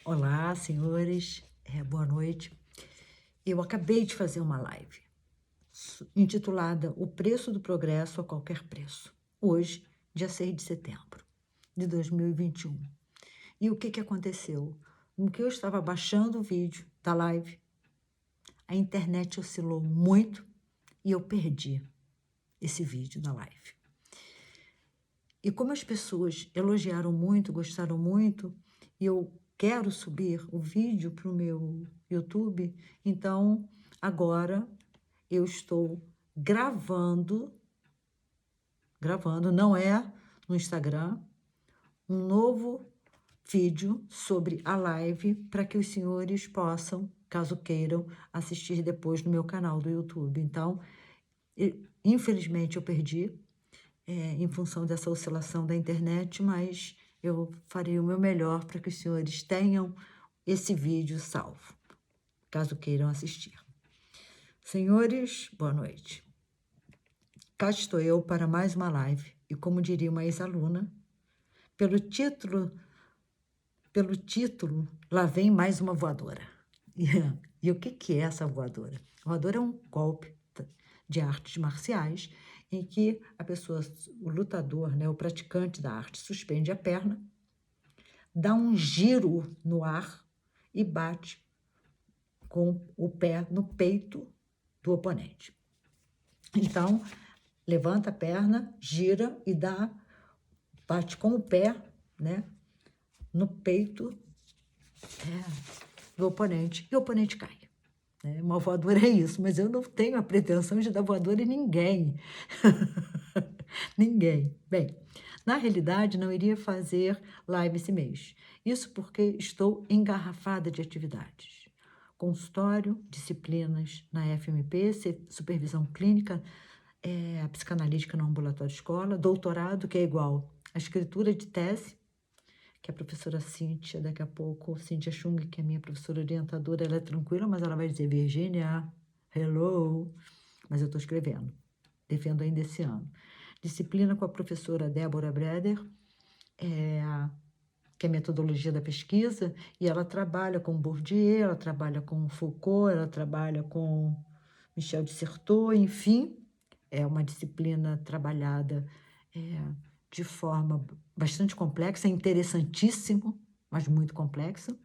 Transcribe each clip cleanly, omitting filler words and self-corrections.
Olá, senhores, boa noite. Eu acabei de fazer uma live intitulada O Preço do Progresso a Qualquer Preço, hoje, dia 6 de setembro de 2021. E o que aconteceu? No que eu estava baixando o vídeo da live, a internet oscilou muito e eu perdi esse vídeo da live. E como as pessoas elogiaram muito, gostaram muito, e eu quero subir o vídeo para o meu YouTube, então agora eu estou gravando, não é no Instagram, um novo vídeo sobre a live para que os senhores possam, caso queiram, assistir depois no meu canal do YouTube. Então, infelizmente eu perdi, em função dessa oscilação da internet, mas eu farei o meu melhor para que os senhores tenham esse vídeo salvo, caso queiram assistir. Senhores, boa noite. Cá estou eu para mais uma live, e como diria uma ex-aluna, pelo título, lá vem mais uma voadora. E o que é essa voadora? A voadora é um golpe de artes marciais em que a pessoa, o lutador, né, o praticante da arte, suspende a perna, dá um giro no ar e bate com o pé no peito do oponente. Então, levanta a perna, gira e bate com o pé, né, no peito do oponente, e o oponente cai. Uma voadora é isso, mas eu não tenho a pretensão de dar voadora em ninguém. Ninguém. Bem, na realidade, não iria fazer live esse mês. Isso porque estou engarrafada de atividades. Consultório, disciplinas na FMP, supervisão clínica, a psicanalítica no ambulatório escola, doutorado, que é igual a escritura de tese, que a professora Cíntia, daqui a pouco, Cíntia Chung, que é minha professora orientadora, ela é tranquila, mas ela vai dizer, Virgínia, hello, mas eu estou escrevendo, defendo ainda esse ano. Disciplina com a professora Débora Breder, que é metodologia da pesquisa, e ela trabalha com Bourdieu, ela trabalha com Foucault, ela trabalha com Michel de Certeau, enfim, é uma disciplina trabalhada de forma bastante complexa, interessantíssimo, mas muito complexa.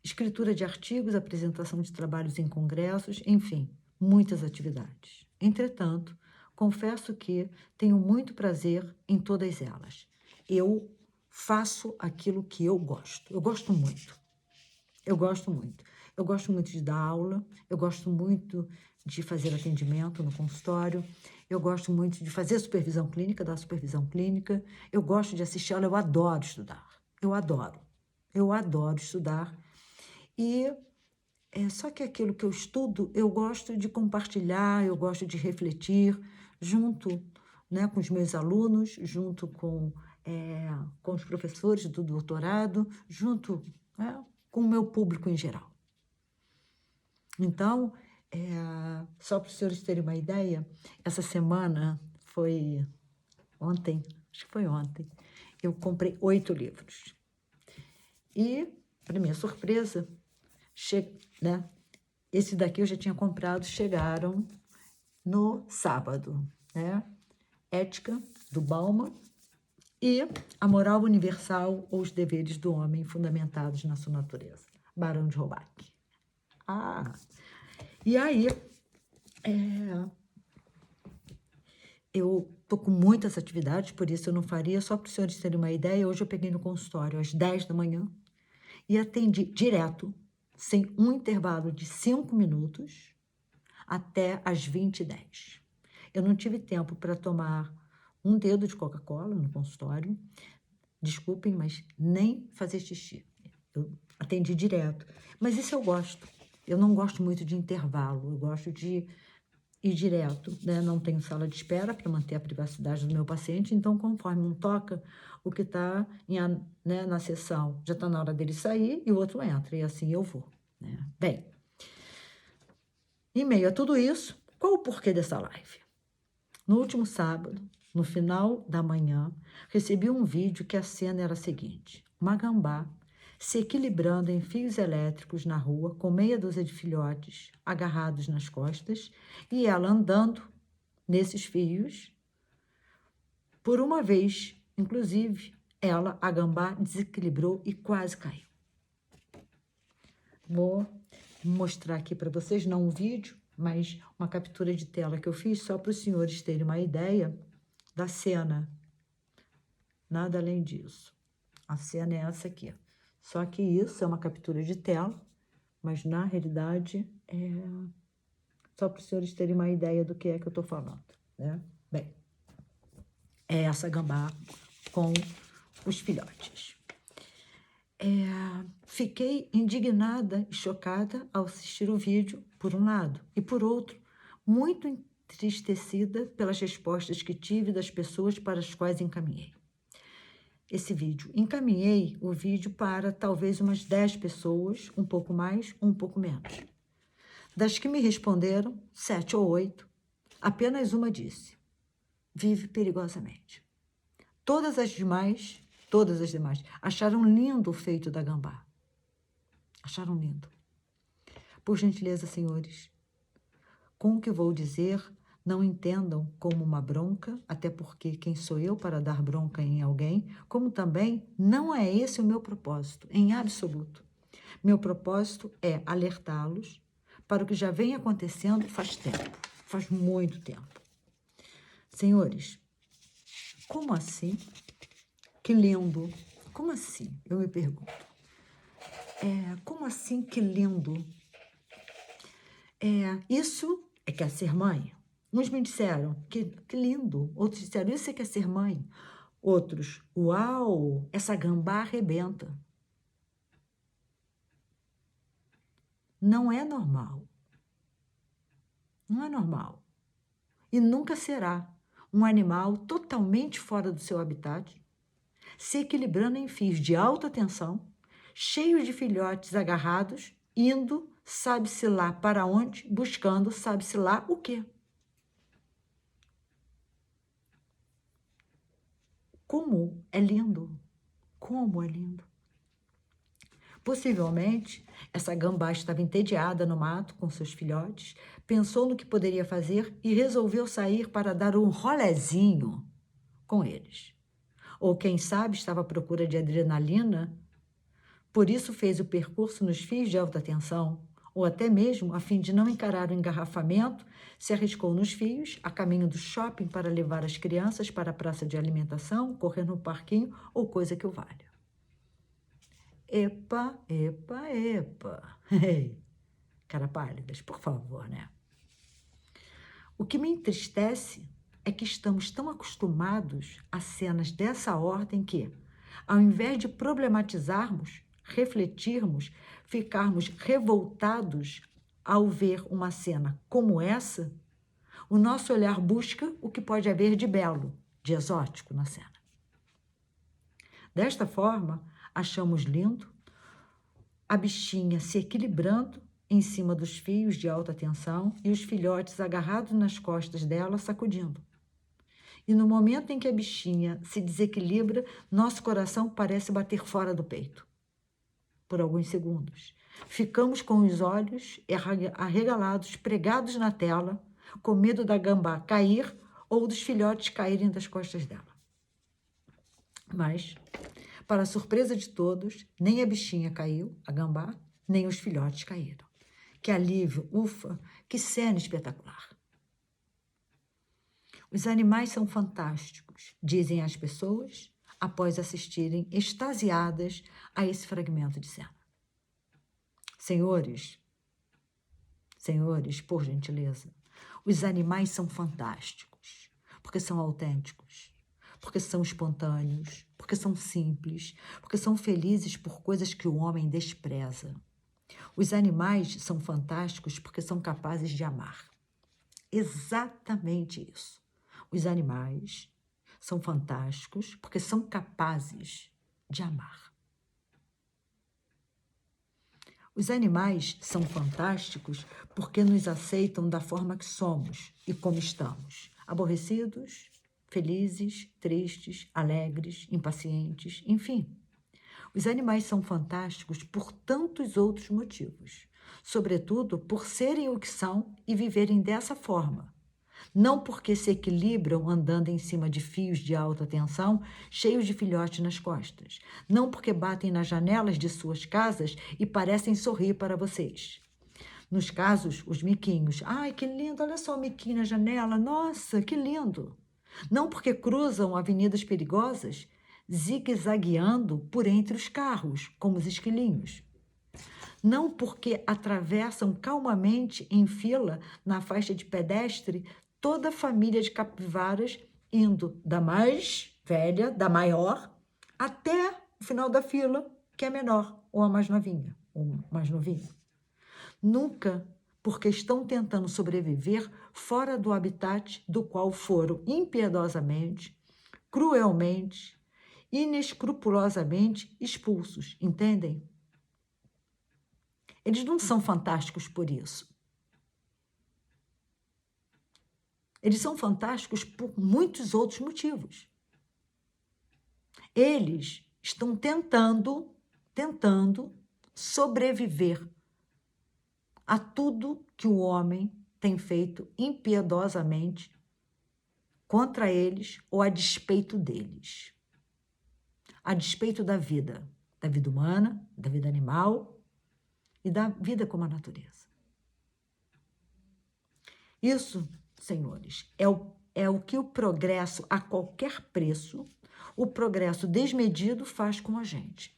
Escritura de artigos, apresentação de trabalhos em congressos, enfim, muitas atividades. Entretanto, confesso que tenho muito prazer em todas elas. Eu faço aquilo que eu gosto. Eu gosto muito. Eu gosto muito. Eu gosto muito de dar aula, eu gosto muito de fazer atendimento no consultório, eu gosto muito de fazer supervisão clínica, dar supervisão clínica, eu gosto de assistir aula, eu adoro estudar. Eu adoro estudar. E só que aquilo que eu estudo, eu gosto de compartilhar, eu gosto de refletir junto, né, com os meus alunos, junto com os professores do doutorado, junto, né, com o meu público em geral. Então, só para os senhores terem uma ideia, essa semana foi ontem, acho que foi ontem, eu comprei 8 livros. E, para minha surpresa, né, esse daqui eu já tinha comprado, chegaram no sábado, né? Ética, do Bauman, e A Moral Universal ou os Deveres do Homem Fundamentados na Sua Natureza, Barão de Roubach. E aí, eu estou com muitas atividades, por isso eu não faria, só para os senhores terem uma ideia, hoje eu peguei no consultório às 10 da manhã e atendi direto, sem um intervalo de 5 minutos, até às 20h10. Eu não tive tempo para tomar um dedo de Coca-Cola no consultório, desculpem, mas nem fazer xixi. Eu atendi direto. Mas isso eu gosto. Eu não gosto muito de intervalo, eu gosto de ir direto, né? Não tenho sala de espera para manter a privacidade do meu paciente, então, conforme um toca, o que está né, na sessão já está na hora dele sair e o outro entra, e assim eu vou. Né? Bem, em meio a tudo isso, qual o porquê dessa live? No último sábado, no final da manhã, recebi um vídeo que a cena era a seguinte: uma gambá se equilibrando em fios elétricos na rua, com meia dúzia de filhotes agarrados nas costas, e ela andando nesses fios. Por uma vez, inclusive, ela, a gambá, desequilibrou e quase caiu. Vou mostrar aqui para vocês, não um vídeo, mas uma captura de tela que eu fiz só para os senhores terem uma ideia da cena. Nada além disso. A cena é essa aqui. Só que isso é uma captura de tela, mas na realidade é só para os senhores terem uma ideia do que é que eu estou falando, né? Bem, é essa gambá com os filhotes. Fiquei indignada e chocada ao assistir o vídeo, por um lado, e por outro, muito entristecida pelas respostas que tive das pessoas para as quais encaminhei esse vídeo. Encaminhei o vídeo para talvez umas 10 pessoas, um pouco mais, um pouco menos. Das que me responderam, 7 ou 8, apenas uma disse: vive perigosamente. Todas as demais, acharam lindo o feito da gambá. Acharam lindo. Por gentileza, senhores, com o que vou dizer, não entendam como uma bronca, até porque quem sou eu para dar bronca em alguém, como também não é esse o meu propósito, em absoluto. Meu propósito é alertá-los para o que já vem acontecendo faz tempo, faz muito tempo. Senhores, como assim? Que lindo. Como assim? Eu me pergunto. Como assim que lindo? Isso é quer ser mãe? Uns me disseram, que lindo. Outros disseram, isso é quer ser mãe. Outros, uau, essa gambá arrebenta. Não é normal. Não é normal. E nunca será um animal totalmente fora do seu habitat, se equilibrando em fios de alta tensão, cheios de filhotes agarrados, indo, sabe-se lá para onde, buscando, sabe-se lá o quê. Como é lindo! Como é lindo! Possivelmente, essa gambá estava entediada no mato com seus filhotes, pensou no que poderia fazer e resolveu sair para dar um rolezinho com eles. Ou quem sabe estava à procura de adrenalina, por isso fez o percurso nos fios de alta tensão, ou até mesmo, a fim de não encarar o engarrafamento, se arriscou nos fios, a caminho do shopping para levar as crianças para a praça de alimentação, correr no parquinho ou coisa que o valha. Epa, epa, epa. Cara pálidas, por favor, né? O que me entristece é que estamos tão acostumados a cenas dessa ordem que, ao invés de problematizarmos, refletirmos, ficarmos revoltados ao ver uma cena como essa, o nosso olhar busca o que pode haver de belo, de exótico na cena. Desta forma, achamos lindo a bichinha se equilibrando em cima dos fios de alta tensão e os filhotes agarrados nas costas dela, sacudindo. E no momento em que a bichinha se desequilibra, nosso coração parece bater fora do peito. Por alguns segundos. Ficamos com os olhos arregalados, pregados na tela, com medo da gambá cair ou dos filhotes caírem das costas dela. Mas, para a surpresa de todos, nem a bichinha caiu, a gambá, nem os filhotes caíram. Que alívio, ufa, que cena espetacular. Os animais são fantásticos, dizem as pessoas, após assistirem extasiadas a esse fragmento de cena. Senhores, por gentileza, os animais são fantásticos, porque são autênticos, porque são espontâneos, porque são simples, porque são felizes por coisas que o homem despreza. Os animais são fantásticos porque são capazes de amar. Exatamente isso. Os animais são fantásticos porque são capazes de amar. Os animais são fantásticos porque nos aceitam da forma que somos e como estamos. Aborrecidos, felizes, tristes, alegres, impacientes, enfim. Os animais são fantásticos por tantos outros motivos, sobretudo por serem o que são e viverem dessa forma. Não porque se equilibram andando em cima de fios de alta tensão, cheios de filhotes nas costas. Não porque batem nas janelas de suas casas e parecem sorrir para vocês. Nos casos, os miquinhos. Ai, que lindo, olha só o miquinho na janela. Nossa, que lindo. Não porque cruzam avenidas perigosas, zigue-zagueando por entre os carros, como os esquilinhos. Não porque atravessam calmamente em fila na faixa de pedestre toda a família de capivaras, indo da mais velha, da maior, até o final da fila, que é menor, ou a mais novinha, ou mais novinho. Nunca porque estão tentando sobreviver fora do habitat do qual foram impiedosamente, cruelmente, inescrupulosamente expulsos, entendem? Eles não são fantásticos por isso. Eles são fantásticos por muitos outros motivos. Eles estão tentando sobreviver a tudo que o homem tem feito impiedosamente contra eles ou a despeito deles. A despeito da vida humana, da vida animal e da vida como a natureza. Isso, senhores, é o que o progresso a qualquer preço, o progresso desmedido faz com a gente.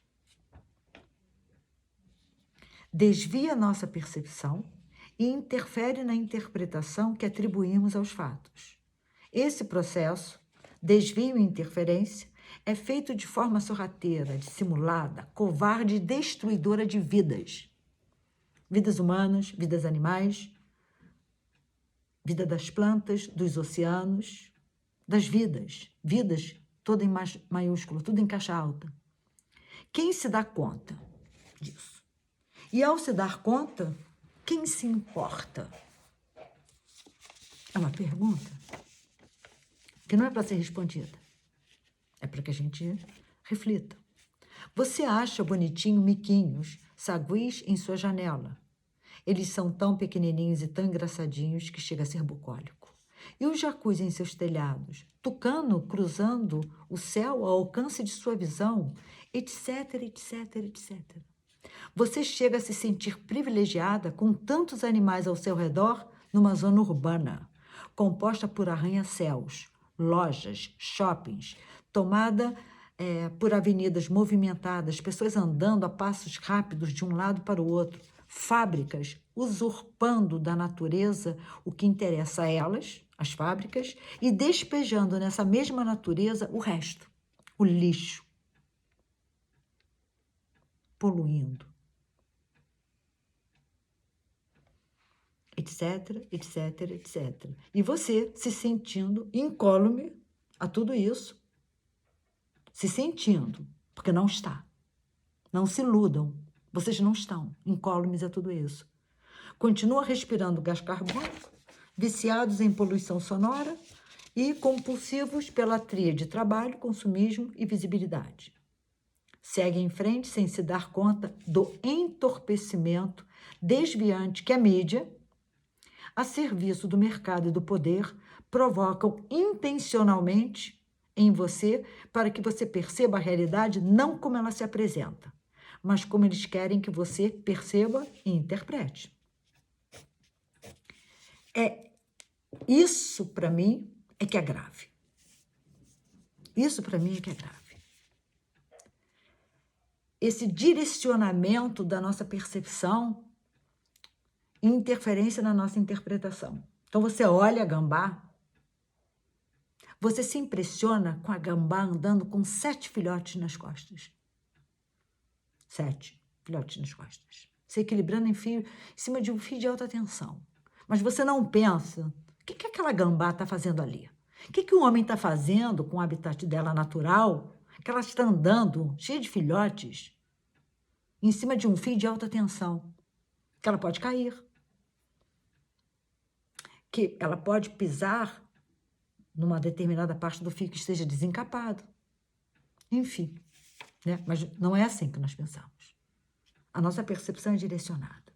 Desvia nossa percepção e interfere na interpretação que atribuímos aos fatos. Esse processo, desvio e interferência, é feito de forma sorrateira, dissimulada, covarde e destruidora de vidas. Vidas humanas, vidas animais, vida das plantas, dos oceanos, das vidas. Vidas, toda em maiúsculo, tudo em caixa alta. Quem se dá conta disso? E ao se dar conta, quem se importa? É uma pergunta que não é para ser respondida. É para que a gente reflita. Você acha bonitinho miquinhos, saguis em sua janela. Eles são tão pequenininhos e tão engraçadinhos que chega a ser bucólico. E os jacus em seus telhados, tucano cruzando o céu ao alcance de sua visão, etc, etc, etc. Você chega a se sentir privilegiada com tantos animais ao seu redor numa zona urbana, composta por arranha-céus, lojas, shoppings, tomada por avenidas movimentadas, pessoas andando a passos rápidos de um lado para o outro, fábricas usurpando da natureza o que interessa a elas, as fábricas, e despejando nessa mesma natureza o resto, o lixo, poluindo, etc, etc, etc. E você se sentindo incólume a tudo isso, se sentindo, porque não está. Não se iludam, vocês não estão incólumes a tudo isso. Continua respirando gás carbônico, viciados em poluição sonora e compulsivos pela tríade de trabalho, consumismo e visibilidade. Segue em frente sem se dar conta do entorpecimento desviante que a mídia, a serviço do mercado e do poder, provocam intencionalmente em você para que você perceba a realidade não como ela se apresenta, mas como eles querem que você perceba e interprete. Isso, para mim, é que é grave. Isso, para mim, é que é grave. Esse direcionamento da nossa percepção e interferência na nossa interpretação. Então, você olha a gambá, você se impressiona com a gambá andando com 7 filhotes nas costas. 7 filhotes nas costas. Se equilibrando em cima de um fio de alta tensão. Mas você não pensa, o que aquela gambá está fazendo ali? O que o homem está fazendo com o habitat dela natural, que ela está andando cheia de filhotes, em cima de um fio de alta tensão, que ela pode cair, que ela pode pisar numa determinada parte do fio que esteja desencapado. Enfim, né? Mas não é assim que nós pensamos. A nossa percepção é direcionada.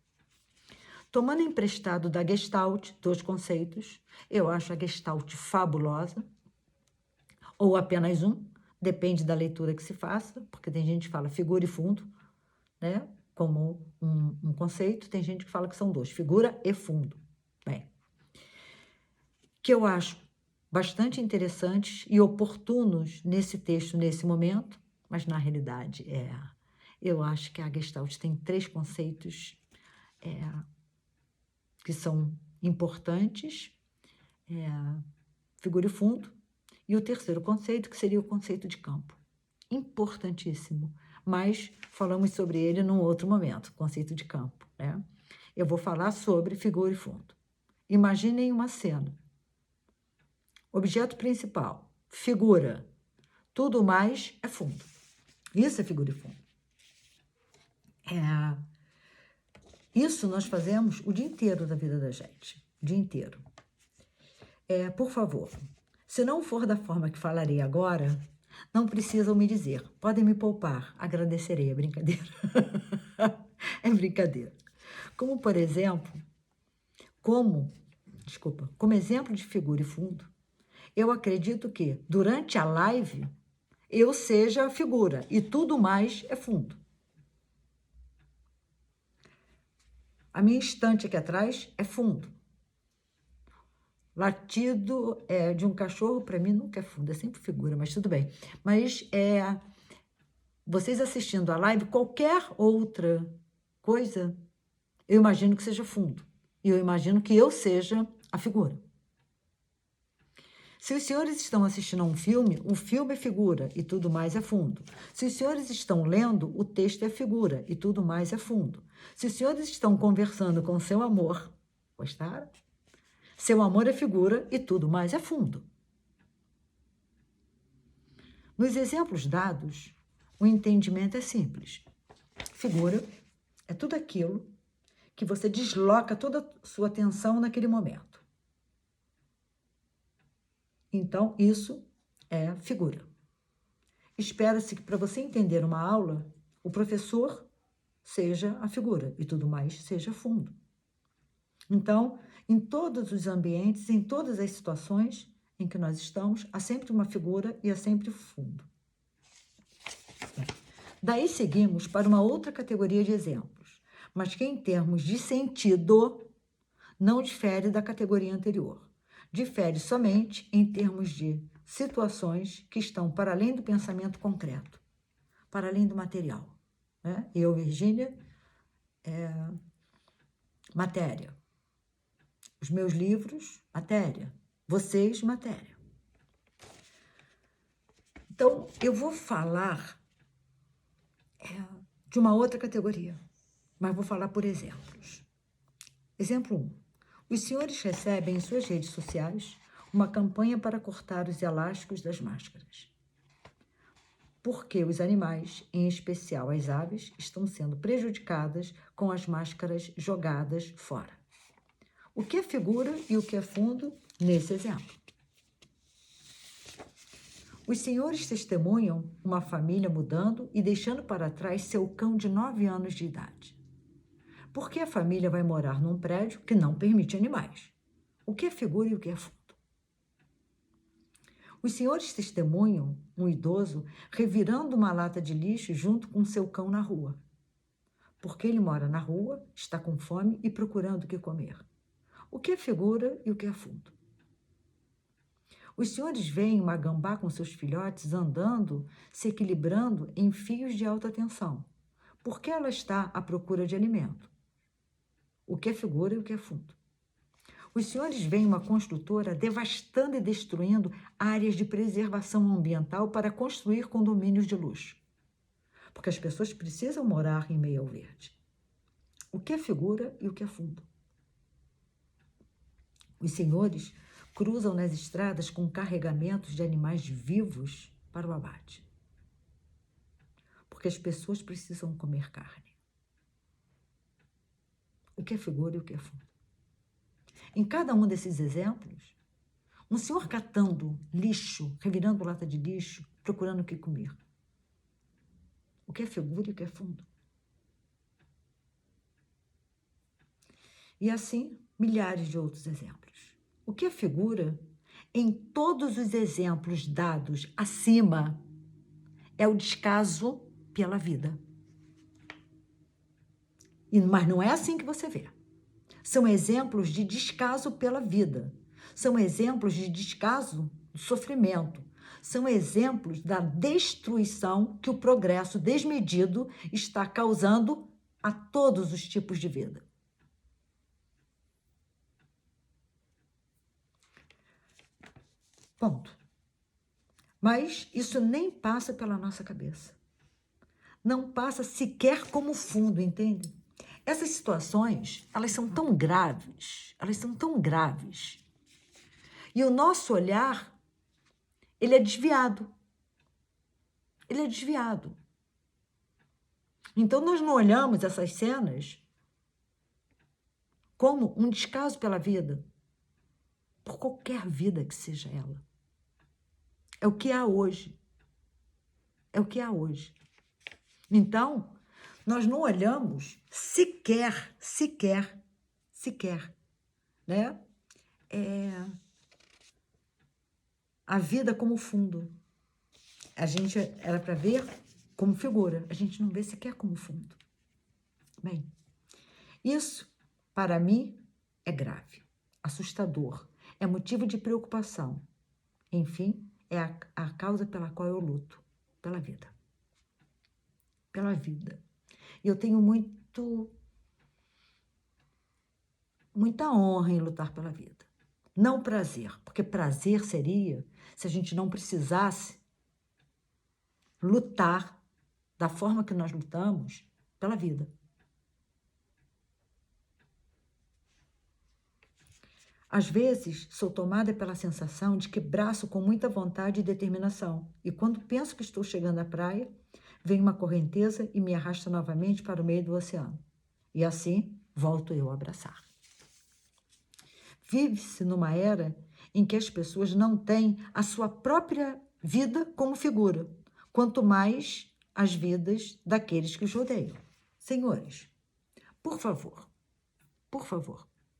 Tomando emprestado da Gestalt, 2 conceitos, eu acho a Gestalt fabulosa, ou apenas um, depende da leitura que se faça, porque tem gente que fala figura e fundo, né? Como um conceito, tem gente que fala que são 2, figura e fundo. Bem, que eu acho bastante interessantes e oportunos nesse texto, nesse momento, mas na realidade eu acho que a Gestalt tem 3 conceitos que são importantes, figura e fundo, e o terceiro conceito, que seria o conceito de campo. Importantíssimo, mas falamos sobre ele num outro momento, conceito de campo, né? Eu vou falar sobre figura e fundo. Imaginem uma cena. Objeto principal, figura. Tudo mais é fundo. Isso é figura e fundo. Isso nós fazemos o dia inteiro da vida da gente. O dia inteiro. Por favor, se não for da forma que falarei agora, não precisam me dizer. Podem me poupar. Agradecerei. É brincadeira. É brincadeira. Como, por exemplo, como exemplo de figura e fundo, eu acredito que, durante a live, eu seja a figura e tudo mais é fundo. A minha estante aqui atrás é fundo. Latido de um cachorro, para mim, nunca é fundo, é sempre figura, mas tudo bem. Mas vocês assistindo a live, qualquer outra coisa, eu imagino que seja fundo. E eu imagino que eu seja a figura. Se os senhores estão assistindo a um filme, o filme é figura e tudo mais é fundo. Se os senhores estão lendo, o texto é figura e tudo mais é fundo. Se os senhores estão conversando com seu amor, gostaram? Seu amor é figura e tudo mais é fundo. Nos exemplos dados, o entendimento é simples. Figura é tudo aquilo que você desloca toda a sua atenção naquele momento. Então, isso é figura. Espera-se que, para você entender uma aula, o professor seja a figura e tudo mais seja fundo. Então, em todos os ambientes, em todas as situações em que nós estamos, há sempre uma figura e há sempre fundo. Daí seguimos para uma outra categoria de exemplos, mas que em termos de sentido não difere da categoria anterior. Difere somente em termos de situações que estão para além do pensamento concreto, para além do material. Né? Eu, Virgínia, matéria. Os meus livros, matéria. Vocês, matéria. Então, eu vou falar de uma outra categoria, mas vou falar por exemplos. Exemplo 1. Os senhores recebem em suas redes sociais uma campanha para cortar os elásticos das máscaras. Porque os animais, em especial as aves, estão sendo prejudicadas com as máscaras jogadas fora. O que é figura e o que é fundo nesse exemplo? Os senhores testemunham uma família mudando e deixando para trás seu cão de 9 anos de idade. Por que a família vai morar num prédio que não permite animais? O que é figura e o que é fundo? Os senhores testemunham um idoso revirando uma lata de lixo junto com seu cão na rua. Porque ele mora na rua, está com fome e procurando o que comer. O que é figura e o que é fundo? Os senhores veem uma gambá com seus filhotes andando, se equilibrando em fios de alta tensão. Por que ela está à procura de alimento? O que é figura e o que é fundo? Os senhores veem uma construtora devastando e destruindo áreas de preservação ambiental para construir condomínios de luxo. Porque as pessoas precisam morar em meio ao verde. O que é figura e o que é fundo? Os senhores cruzam nas estradas com carregamentos de animais vivos para o abate. Porque as pessoas precisam comer carne. O que é figura e o que é fundo? Em cada um desses exemplos, um senhor catando lixo, revirando lata de lixo, procurando o que comer. o que é figura e o que é fundo. E assim, milhares de outros exemplos. O que é figura, em todos os exemplos dados acima, é o descaso pela vida. Mas não é assim que você vê. São exemplos de descaso pela vida. São exemplos de descaso do sofrimento. São exemplos da destruição que o progresso desmedido está causando a todos os tipos de vida. Ponto. Mas isso nem passa pela nossa cabeça. Não passa sequer como fundo, entende? Essas situações, elas são tão graves, E o nosso olhar, ele é desviado. Ele é desviado. Então, nós não olhamos essas cenas como um descaso pela vida, por qualquer vida que seja ela. É o que há hoje. É o que há hoje. Então, nós não olhamos sequer, né? A vida como fundo. A gente era para ver como figura, a gente não vê sequer como fundo. Bem, isso, para mim, é grave, assustador, é motivo de preocupação. Enfim, é a causa pela qual eu luto, pela vida. Pela vida. E eu tenho muita honra em lutar pela vida. Não prazer, porque prazer seria se a gente não precisasse lutar da forma que nós lutamos pela vida. Às vezes, sou tomada pela sensação de que braço com muita vontade e determinação, e quando penso que estou chegando à praia, vem uma correnteza e me arrasta novamente para o meio do oceano. E assim, volto eu a abraçar. Vive-se numa era em que as pessoas não têm a sua própria vida como figura, quanto mais as vidas daqueles que os rodeiam. Senhores, por favor,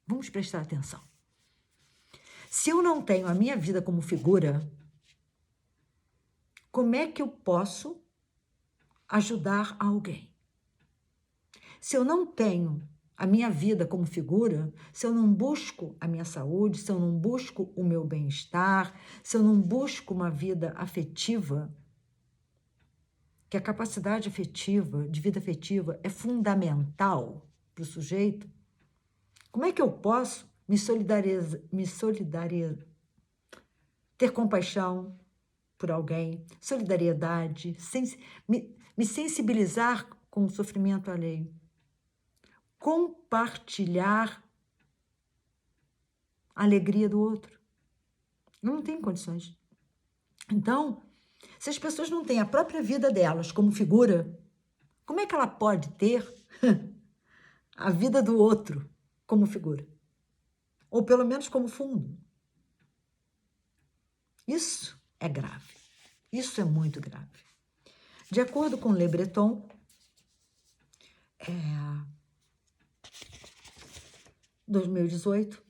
vamos prestar atenção. Se eu não tenho a minha vida como figura, como é que eu posso ajudar alguém? Se eu não tenho a minha vida como figura, se eu não busco a minha saúde, se eu não busco o meu bem-estar, se eu não busco uma vida afetiva, que a capacidade afetiva, de vida afetiva, é fundamental para o sujeito, como é que eu posso me solidarizar, ter compaixão por alguém, solidariedade, me sensibilizar com o sofrimento alheio, compartilhar a alegria do outro? Não tem condições. Então, se as pessoas não têm a própria vida delas como figura, como é que ela pode ter a vida do outro como figura? Ou pelo menos como fundo? Isso é grave. Isso é muito grave. De acordo com Le Breton, 2018,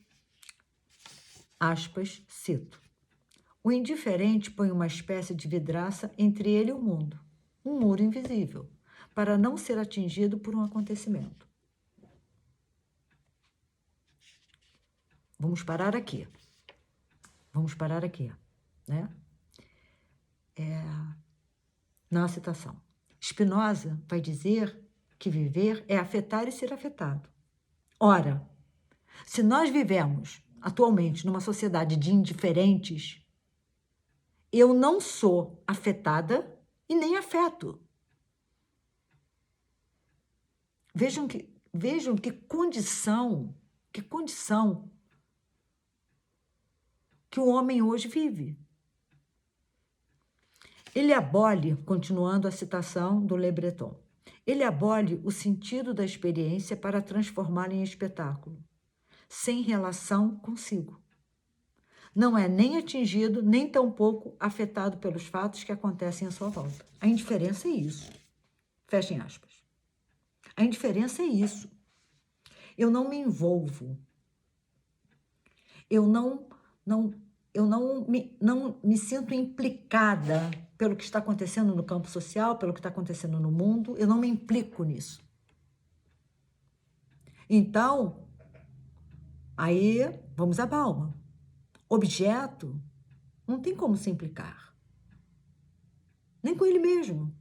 aspas, cito: o indiferente põe uma espécie de vidraça entre ele e o mundo, um muro invisível, para não ser atingido por um acontecimento. Vamos parar aqui, né? Na citação. Spinoza vai dizer que viver é afetar e ser afetado. Ora, se nós vivemos atualmente numa sociedade de indiferentes, eu não sou afetada e nem afeto. Vejam que condição que o homem hoje vive. Ele abole, continuando a citação do Le Breton, ele abole o sentido da experiência para transformá-la em espetáculo, sem relação consigo. Não é nem atingido, nem tampouco afetado pelos fatos que acontecem à sua volta. A indiferença é isso. Fechem aspas. A indiferença é isso. Eu não me envolvo. Eu não me sinto implicada pelo que está acontecendo no campo social, pelo que está acontecendo no mundo. Eu não me implico nisso. Então, aí vamos à Bauman. Objeto não tem como se implicar. Nem com ele mesmo.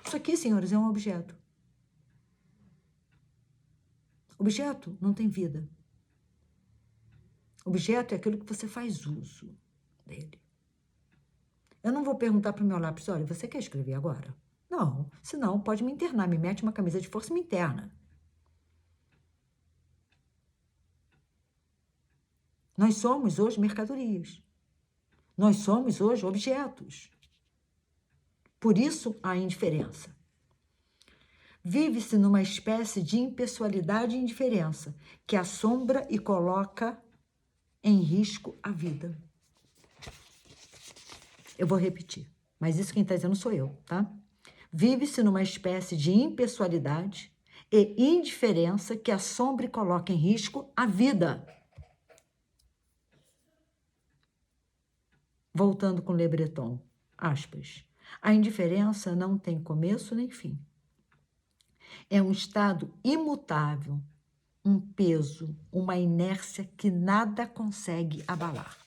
Isso aqui, senhores, é um objeto. Objeto não tem vida. Objeto é aquilo que você faz uso dele. Eu não vou perguntar para o meu lápis, olha, você quer escrever agora? Não, senão pode me internar, me mete uma camisa de força e me interna. Nós somos hoje mercadorias. Nós somos hoje objetos. Por isso, a indiferença. Vive-se numa espécie de impessoalidade e indiferença que assombra e coloca em risco a vida. Eu vou repetir, mas isso quem está dizendo sou eu, tá? Vive-se numa espécie de impessoalidade e indiferença que assombra e coloca em risco a vida. Voltando com Le Breton, aspas. A indiferença não tem começo nem fim. É um estado imutável, um peso, uma inércia que nada consegue abalar.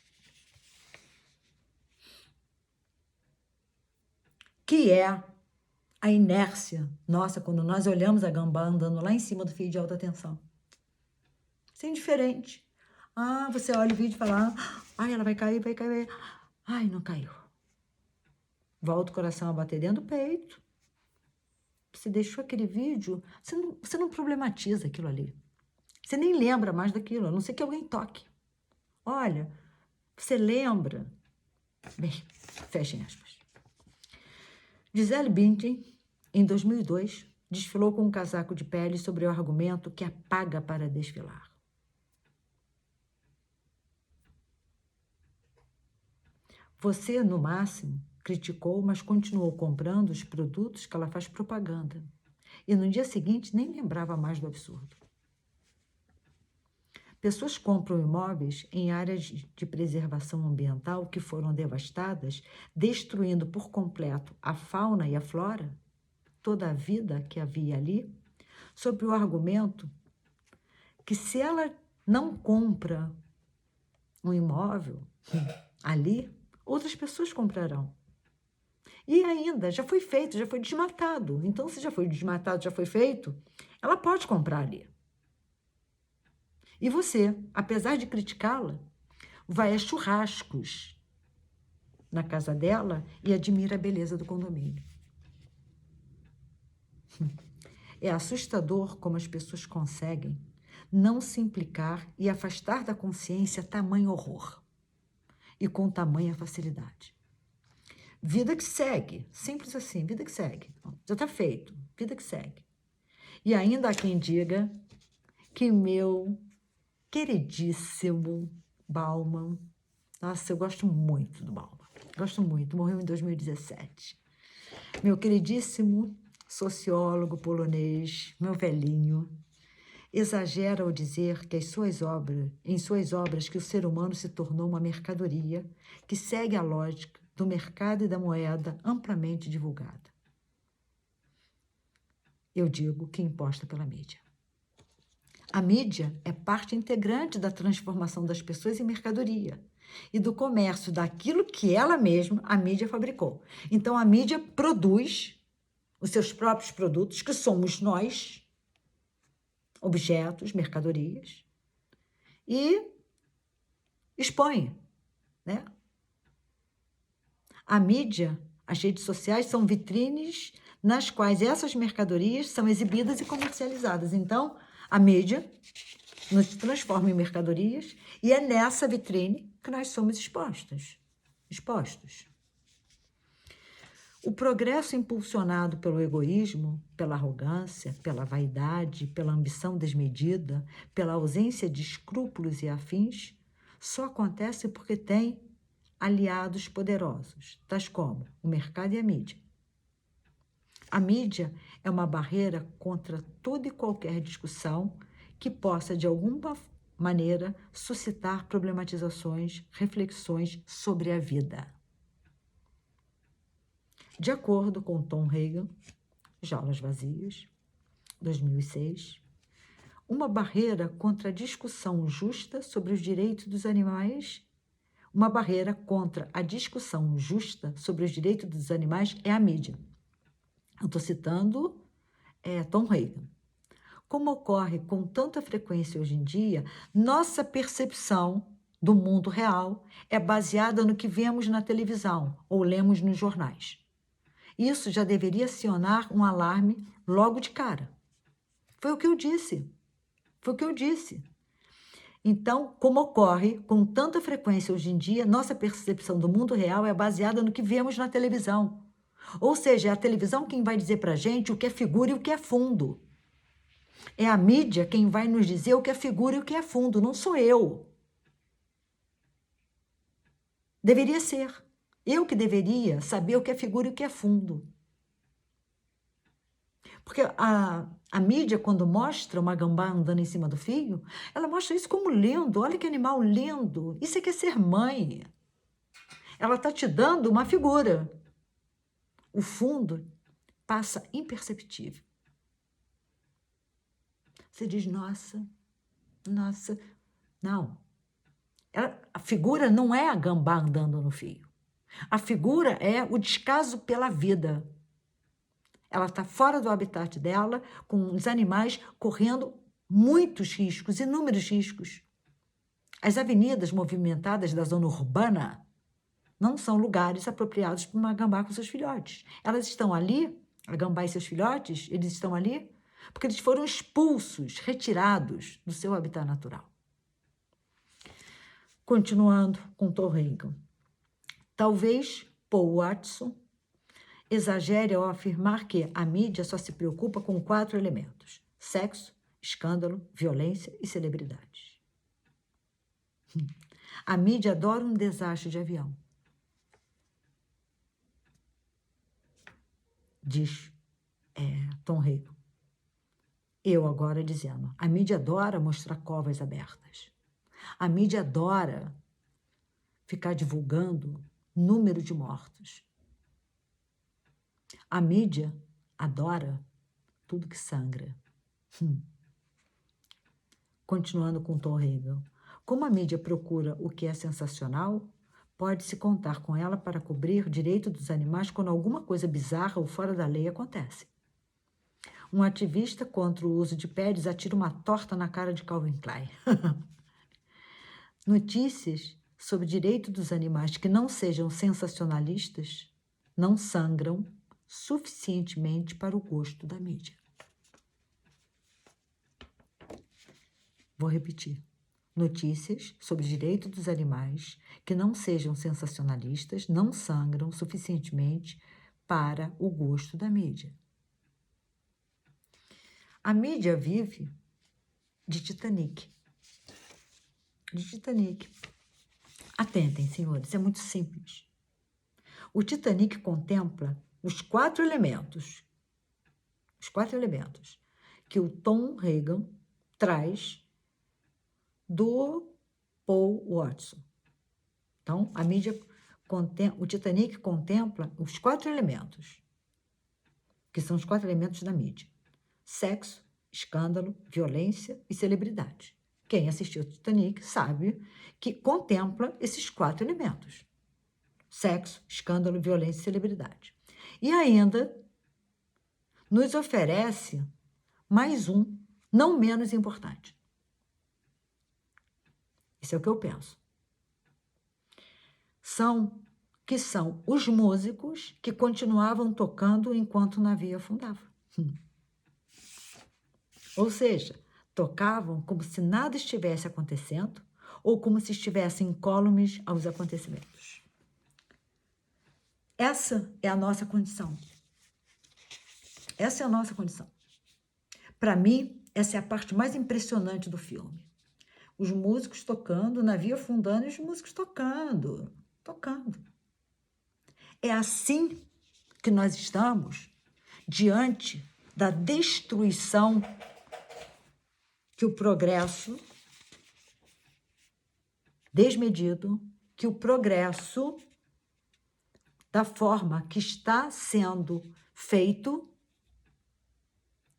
Que é a inércia nossa quando nós olhamos a gambá andando lá em cima do fio de alta tensão. Isso é indiferente. Ah, você olha o vídeo e fala, ai, ela vai cair, vai cair. Ai, não caiu. Volta o coração a bater dentro do peito. Você deixou aquele vídeo, você não problematiza aquilo ali. Você nem lembra mais daquilo, a não ser que alguém toque. Olha, você lembra. Bem, fechem aspas. Gisele Bündchen, em 2002, desfilou com um casaco de pele sobre o argumento que a paga para desfilar. Você, no máximo, criticou, mas continuou comprando os produtos que ela faz propaganda. E no dia seguinte nem lembrava mais do absurdo. Pessoas compram imóveis em áreas de preservação ambiental que foram devastadas, destruindo por completo a fauna e a flora, toda a vida que havia ali, sob o argumento que se ela não compra um imóvel ali, outras pessoas comprarão. E ainda, já foi feito, já foi desmatado. Então, se já foi desmatado, já foi feito, ela pode comprar ali. E você, apesar de criticá-la, vai a churrascos na casa dela e admira a beleza do condomínio. É assustador como as pessoas conseguem não se implicar e afastar da consciência tamanho horror. E com tamanha facilidade. Vida que segue, simples assim, vida que segue. Já está feito, vida que segue. E ainda há quem diga que meu queridíssimo Bauman, nossa, eu gosto muito do Bauman, gosto muito, morreu em 2017. Meu queridíssimo sociólogo polonês, meu velhinho, exagera ao dizer que em suas obras que o ser humano se tornou uma mercadoria que segue a lógica do mercado e da moeda amplamente divulgada. Eu digo que imposta pela mídia. A mídia é parte integrante da transformação das pessoas em mercadoria e do comércio daquilo que ela mesma, a mídia, fabricou. Então, a mídia produz os seus próprios produtos, que somos nós, objetos, mercadorias, e expõe, né? A mídia, as redes sociais são vitrines nas quais essas mercadorias são exibidas e comercializadas. Então, a mídia nos transforma em mercadorias e é nessa vitrine que nós somos expostos. O progresso impulsionado pelo egoísmo, pela arrogância, pela vaidade, pela ambição desmedida, pela ausência de escrúpulos e afins, só acontece porque tem aliados poderosos, tais como o mercado e a mídia. A mídia é uma barreira contra toda e qualquer discussão que possa, de alguma maneira, suscitar problematizações, reflexões sobre a vida. De acordo com Tom Regan, Jaulas Vazias, 2006, uma barreira contra a discussão justa sobre os direitos dos animais, uma barreira contra a discussão justa sobre os direitos dos animais é a mídia. Eu estou citando Tom Regan. Como ocorre com tanta frequência hoje em dia, nossa percepção do mundo real é baseada no que vemos na televisão ou lemos nos jornais. Isso já deveria acionar um alarme logo de cara. Foi o que eu disse. Foi o que eu disse. Então, como ocorre com tanta frequência hoje em dia, nossa percepção do mundo real é baseada no que vemos na televisão. Ou seja, é a televisão quem vai dizer para a gente o que é figura e o que é fundo. É a mídia quem vai nos dizer o que é figura e o que é fundo, não sou eu. Deveria ser. Eu que deveria saber o que é figura e o que é fundo. Porque a mídia, quando mostra uma gambá andando em cima do fio, ela mostra isso como lindo. Olha que animal lindo. Isso é que é ser mãe. Ela está te dando uma figura. O fundo passa imperceptível. Você diz, nossa. Não. A figura não é a gambá andando no fio. A figura é o descaso pela vida. Ela está fora do habitat dela, com os animais correndo muitos riscos, inúmeros riscos. As avenidas movimentadas da zona urbana não são lugares apropriados para uma gambá com seus filhotes. Elas estão ali, a gambá e seus filhotes, eles estão ali porque eles foram expulsos, retirados do seu habitat natural. Continuando com Tom Regan. Talvez Paul Watson exagere ao afirmar que a mídia só se preocupa com 4 elementos: sexo, escândalo, violência e celebridades. A mídia adora um desastre de avião. Diz Tom Regan. Eu agora dizendo, a mídia adora mostrar covas abertas. A mídia adora ficar divulgando número de mortos. A mídia adora tudo que sangra. Continuando com Tom Regan. Como a mídia procura o que é sensacional, pode-se contar com ela para cobrir o direito dos animais quando alguma coisa bizarra ou fora da lei acontece. Um ativista contra o uso de pads atira uma torta na cara de Calvin Klein. Notícias sobre o direito dos animais que não sejam sensacionalistas não sangram suficientemente para o gosto da mídia. Vou repetir. Notícias sobre o direito dos animais que não sejam sensacionalistas não sangram suficientemente para o gosto da mídia. A mídia vive de Titanic. De Titanic. Atentem, senhores, é muito simples. O Titanic contempla os 4 elementos. Os 4 elementos que o Tom Regan traz do Paul Watson. Então, a mídia o Titanic contempla os 4 elementos, que são os 4 elementos da mídia: sexo, escândalo, violência e celebridade. Quem assistiu o Titanic sabe que contempla esses 4 elementos: sexo, escândalo, violência e celebridade. E ainda nos oferece mais um, não menos importante. Isso é o que eu penso. São os músicos que continuavam tocando enquanto o navio afundava. Ou seja, tocavam como se nada estivesse acontecendo ou como se estivessem incólumes aos acontecimentos. Essa é a nossa condição. Essa é a nossa condição. Para mim, essa é a parte mais impressionante do filme. Os músicos tocando, o navio afundando e os músicos tocando. É assim que nós estamos diante da destruição que o progresso desmedido, que o progresso da forma que está sendo feito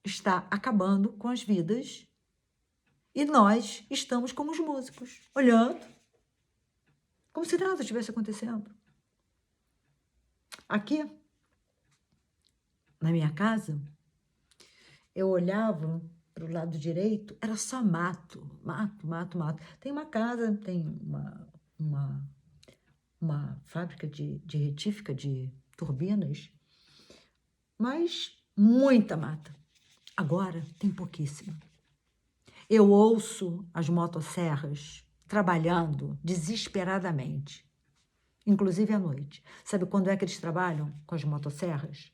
está acabando com as vidas e nós estamos como os músicos, olhando como se nada estivesse acontecendo. Aqui, na minha casa, eu olhava para o lado direito, era só mato, mato, mato, mato. Tem uma casa, tem uma fábrica de retífica de turbinas, mas muita mata. Agora tem pouquíssima. Eu ouço as motosserras trabalhando desesperadamente, inclusive à noite. Sabe quando é que eles trabalham com as motosserras?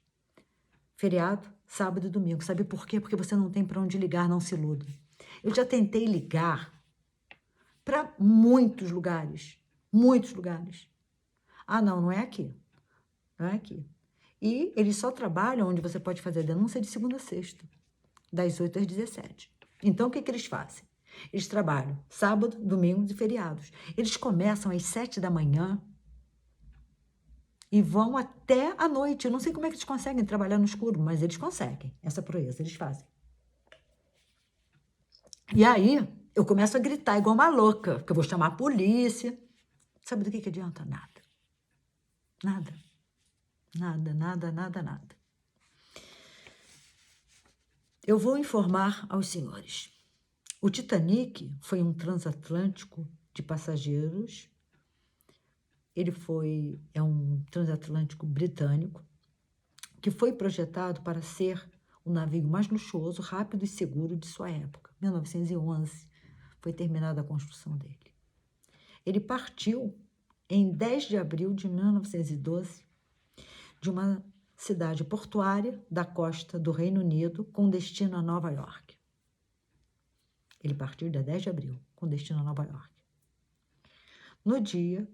Feriado, sábado e domingo. Sabe por quê? Porque você não tem para onde ligar, não se iluda. Eu já tentei ligar para muitos lugares. Muitos lugares. Ah, não, não é aqui. Não é aqui. E eles só trabalham onde você pode fazer a denúncia de segunda a sexta, das 8 às 17. Então, o que eles fazem? Eles trabalham sábado, domingos e feriados. Eles começam às 7 da manhã e vão até a noite. Eu não sei como é que eles conseguem trabalhar no escuro, mas eles conseguem. Essa proeza, eles fazem. E aí, eu começo a gritar igual uma louca, que eu vou chamar a polícia. Sabe do que adianta? Nada. Nada. Nada, nada, nada, nada. Eu vou informar aos senhores. O Titanic foi um transatlântico de passageiros. É um transatlântico britânico que foi projetado para ser o navio mais luxuoso, rápido e seguro de sua época. Em 1911 foi terminada a construção dele. Ele partiu em 10 de abril de 1912 de uma cidade portuária da costa do Reino Unido com destino a Nova York. Ele partiu dia 10 de abril com destino a Nova York. No dia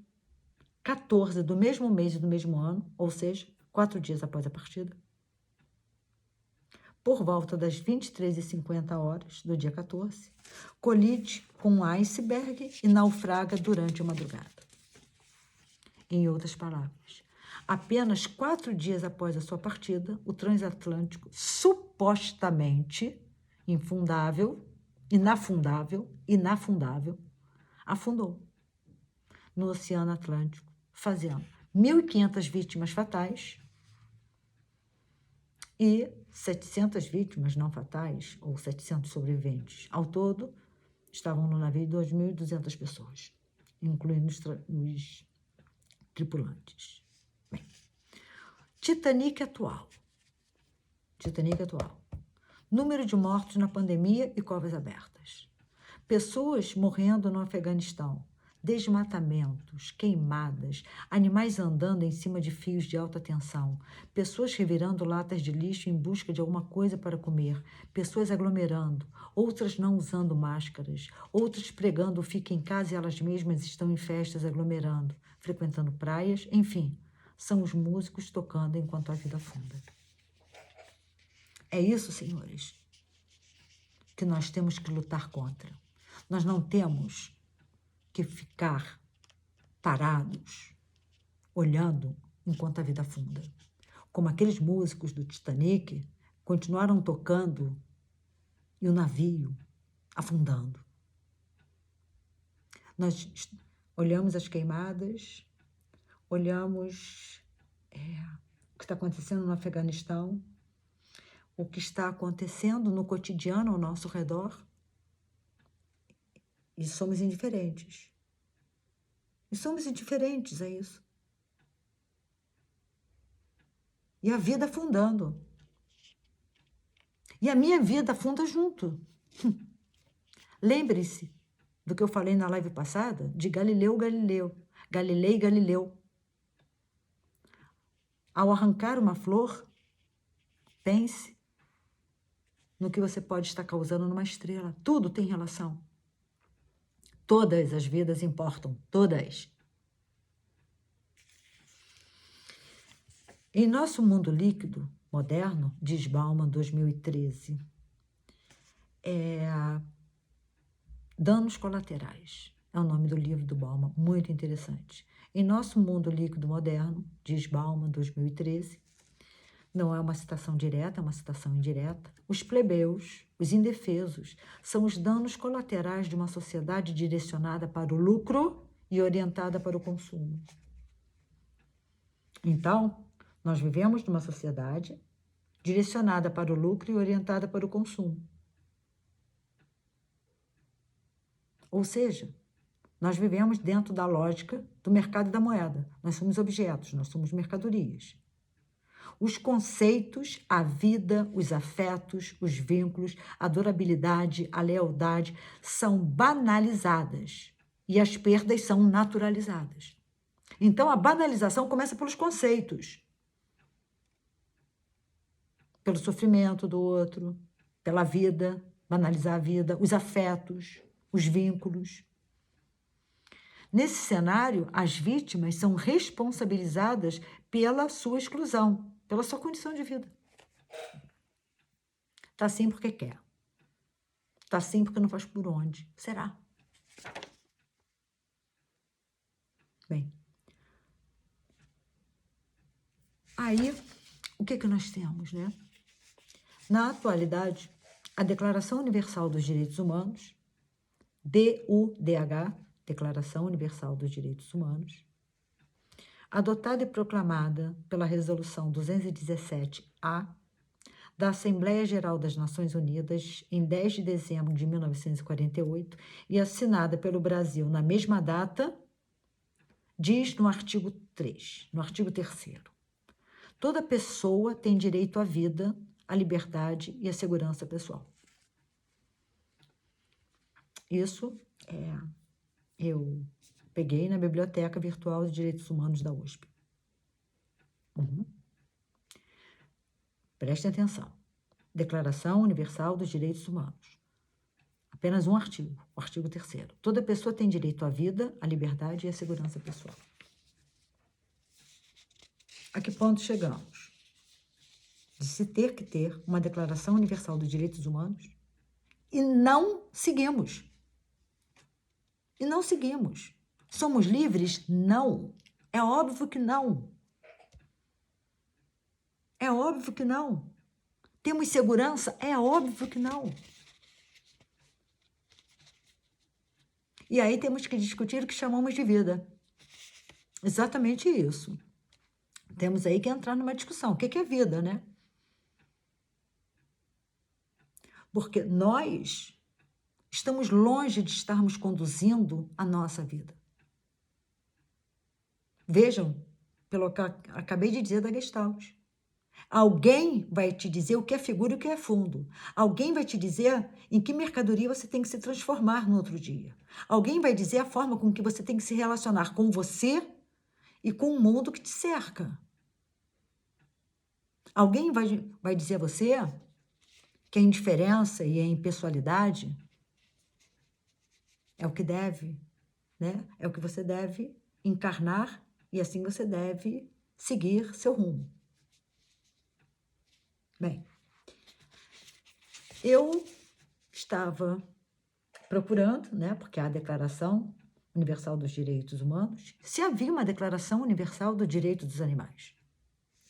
14 do mesmo mês e do mesmo ano, ou seja, 4 dias após a partida, por volta das 23h50 do dia 14, colide com um iceberg e naufraga durante a madrugada. Em outras palavras, apenas 4 dias após a sua partida, o transatlântico supostamente inafundável, afundou no Oceano Atlântico, fazendo 1.500 vítimas fatais e 700 vítimas não fatais, ou 700 sobreviventes. Ao todo, estavam no navio 2.200 pessoas, incluindo os tripulantes. Bem, Titanic atual. Número de mortos na pandemia e covas abertas. Pessoas morrendo no Afeganistão. Desmatamentos, queimadas, animais andando em cima de fios de alta tensão, pessoas revirando latas de lixo em busca de alguma coisa para comer, pessoas aglomerando, outras não usando máscaras, outras pregando o fica em casa e elas mesmas estão em festas aglomerando, frequentando praias, enfim, são os músicos tocando enquanto a vida afunda. É isso, senhores, que nós temos que lutar contra. Nós não temos que ficar parados, olhando enquanto a vida afunda. Como aqueles músicos do Titanic continuaram tocando e o navio afundando. Nós olhamos as queimadas, olhamos o que está acontecendo no Afeganistão, o que está acontecendo no cotidiano ao nosso redor, e somos indiferentes. E somos indiferentes a isso. E a vida afundando. E a minha vida afunda junto. Lembre-se do que eu falei na live passada de Galileu Galileu. Ao arrancar uma flor, pense no que você pode estar causando numa estrela. Tudo tem relação. Todas as vidas importam, todas. Em nosso mundo líquido, moderno, diz Bauman, 2013. Danos colaterais. É o nome do livro do Bauman, muito interessante. Em nosso mundo líquido moderno, diz Bauman, 2013, não é uma citação direta, é uma citação indireta, os plebeus, os indefesos, são os danos colaterais de uma sociedade direcionada para o lucro e orientada para o consumo. Então, nós vivemos numa sociedade direcionada para o lucro e orientada para o consumo. Ou seja, nós vivemos dentro da lógica do mercado da moeda. Nós somos objetos, nós somos mercadorias. Os conceitos, a vida, os afetos, os vínculos, a durabilidade, a lealdade são banalizadas e as perdas são naturalizadas. Então, a banalização começa pelos conceitos. Pelo sofrimento do outro, pela vida, banalizar a vida, os afetos, os vínculos. Nesse cenário, as vítimas são responsabilizadas pela sua exclusão, pela sua condição de vida. Está assim porque quer. Está assim porque não faz por onde. Será? Bem. Aí, o que nós temos, né? Na atualidade, a Declaração Universal dos Direitos Humanos, DUDH, Declaração Universal dos Direitos Humanos, adotada e proclamada pela Resolução 217-A da Assembleia Geral das Nações Unidas em 10 de dezembro de 1948 e assinada pelo Brasil na mesma data, diz no artigo 3, no artigo 3º, toda pessoa tem direito à vida, à liberdade e à segurança pessoal. Isso eu peguei na Biblioteca Virtual de Direitos Humanos da USP. Prestem atenção. Declaração Universal dos Direitos Humanos. Apenas um artigo, o artigo 3º. Toda pessoa tem direito à vida, à liberdade e à segurança pessoal. A que ponto chegamos? De se ter que ter uma Declaração Universal dos Direitos Humanos e não seguimos. E não seguimos. Somos livres? Não. É óbvio que não. É óbvio que não. Temos segurança? É óbvio que não. E aí temos que discutir o que chamamos de vida. Exatamente isso. Temos aí que entrar numa discussão. O que é vida, né? Porque nós estamos longe de estarmos conduzindo a nossa vida. Vejam, pelo que eu acabei de dizer da Gestalt. Alguém vai te dizer o que é figura e o que é fundo. Alguém vai te dizer em que mercadoria você tem que se transformar no outro dia. Alguém vai dizer a forma com que você tem que se relacionar com você e com o mundo que te cerca. Alguém vai dizer a você que a indiferença e a impessoalidade é o que deve, né? É o que você deve encarnar e assim você deve seguir seu rumo. Bem, eu estava procurando, né, porque há a Declaração Universal dos Direitos Humanos, se havia uma Declaração Universal do Direito dos Animais.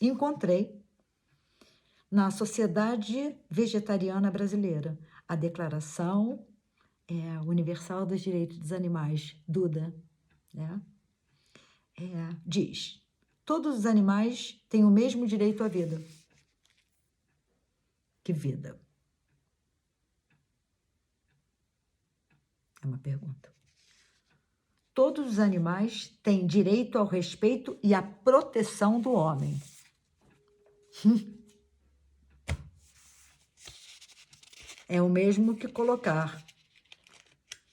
Encontrei na Sociedade Vegetariana Brasileira a Declaração Universal dos Direitos dos Animais, DUDA, né? Diz: todos os animais têm o mesmo direito à vida. Que vida? É uma pergunta. Todos os animais têm direito ao respeito e à proteção do homem. É o mesmo que colocar